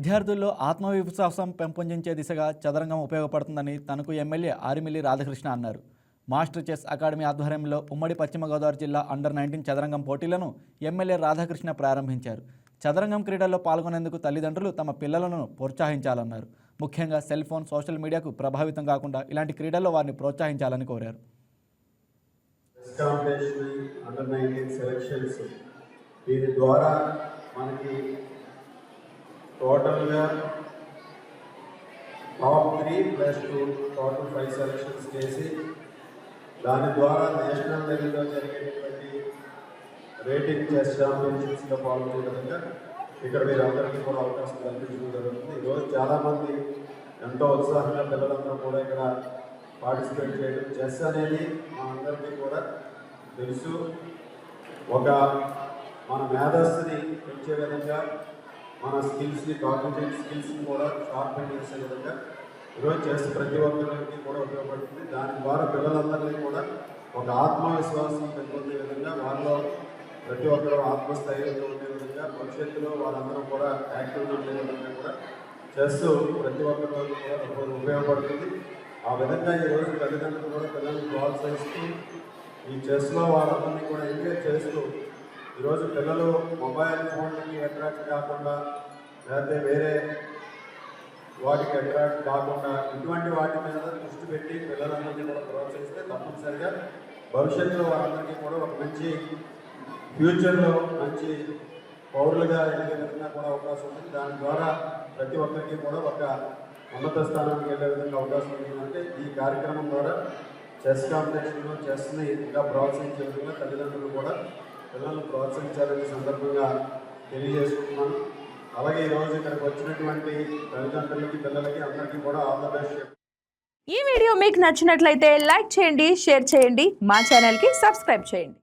విద్యార్థుల్లో ఆత్మవిశ్వాసం పెంపొందించే దిశగా చదరంగం ఉపయోగపడుతుందని తణుకు ఎమ్మెల్యే ఆరిమిల్లి రాధాకృష్ణ అన్నారు. మాస్టర్ చెస్ అకాడమీ ఆధ్వర్యంలో ఉమ్మడి పశ్చిమ గోదావరి జిల్లా అండర్-19 చదరంగం పోటీలను ఎమ్మెల్యే రాధాకృష్ణ ప్రారంభించారు. చదరంగం క్రీడల్లో పాల్గొనేందుకు తల్లిదండ్రులు తమ పిల్లలను ప్రోత్సహించాలన్నారు. ముఖ్యంగా సెల్ ఫోన్, సోషల్ మీడియాకు ప్రభావితం కాకుండా ఇలాంటి క్రీడల్లో వారిని ప్రోత్సహించాలని కోరారు. దీని ద్వారా మనకి టోటల్గా టాప్ 3+2 టోటల్ 5 సెలక్షన్స్ చేసి దాని ద్వారా నేషనల్ లెవెల్లో జరిగేటువంటి రేటింగ్ చెస్ ఛాంపియన్షిప్స్లో పాల్గొనే విధంగా ఇక్కడ మీరందరికీ కూడా అవకాశం కల్పించడం జరుగుతుంది. ఈరోజు చాలామంది ఎంతో ఉత్సాహంగా పిల్లలందరూ కూడా ఇక్కడ పార్టిసిపేట్ చేయడం. చెస్ అనేది మా అందరికీ కూడా తెలుసు, ఒక మన మేధస్సుని పెంచే విధంగా, మన స్కిల్స్ని, కాగ్నిటివ్ స్కిల్స్ని కూడా షార్పెన్ చేసే విధంగా ఈరోజు చెస్ ప్రతి ఒక్కరికి కూడా ఉపయోగపడుతుంది. దాని ద్వారా పిల్లలందరినీ కూడా ఒక ఆత్మవిశ్వాసం పెంపొందే విధంగా, వారిలో ప్రతి ఒక్కరూ ఆత్మస్థైర్యంగా ఉండే విధంగా, భవిష్యత్తులో వారందరూ కూడా యాక్టివ్గా ఉండే విధంగా కూడా చెస్ ప్రతి ఒక్కరికి కూడా ఉపయోగపడుతుంది. ఆ విధంగా ఈరోజు తల్లిదండ్రులు కూడా పిల్లల్ని ప్రోత్సహిస్తూ ఈ చెస్లో వాళ్ళందరినీ కూడా ఎంకరేజ్ చేస్తూ ఈరోజు పిల్లలు మొబైల్ ఫోన్లకి అట్రాక్ట్ కాకుండా, లేకపోతే వేరే వాటికి అట్రాక్ట్ కాకుండా ఇటువంటి వాటి మీద దృష్టి పెట్టి పిల్లలందరినీ కూడా ప్రోత్సహిస్తే తప్పనిసరిగా భవిష్యత్తులో వాళ్ళందరికీ కూడా ఒక మంచి ఫ్యూచర్లో మంచి పౌరులుగా ఎదిగే విధంగా కూడా అవకాశం ఉంది. దాని ద్వారా ప్రతి ఒక్కరికి కూడా ఒక ఉన్నత స్థానానికి వెళ్ళే విధంగా అవకాశం ఉంటుందంటే ఈ కార్యక్రమం ద్వారా చెస్ కాంపిటీషన్లో చెస్ని ఇంకా ప్రోత్సహించే విధంగా తల్లిదండ్రులు కూడా పిల్లలను ప్రోత్సహించాలనే సందర్భంగా తెలియజేసుకుంటున్నాను. అలాగే ఈరోజు ఇక్కడికి వచ్చినటువంటి తల్లిదండ్రులకి, పిల్లలకి అందరికీ కూడా ఆల్ ద బెస్ట్. ఈ వీడియో మీకు నచ్చినట్లయితే లైక్ చేయండి, షేర్ చేయండి, మా ఛానల్కి సబ్స్క్రైబ్ చేయండి.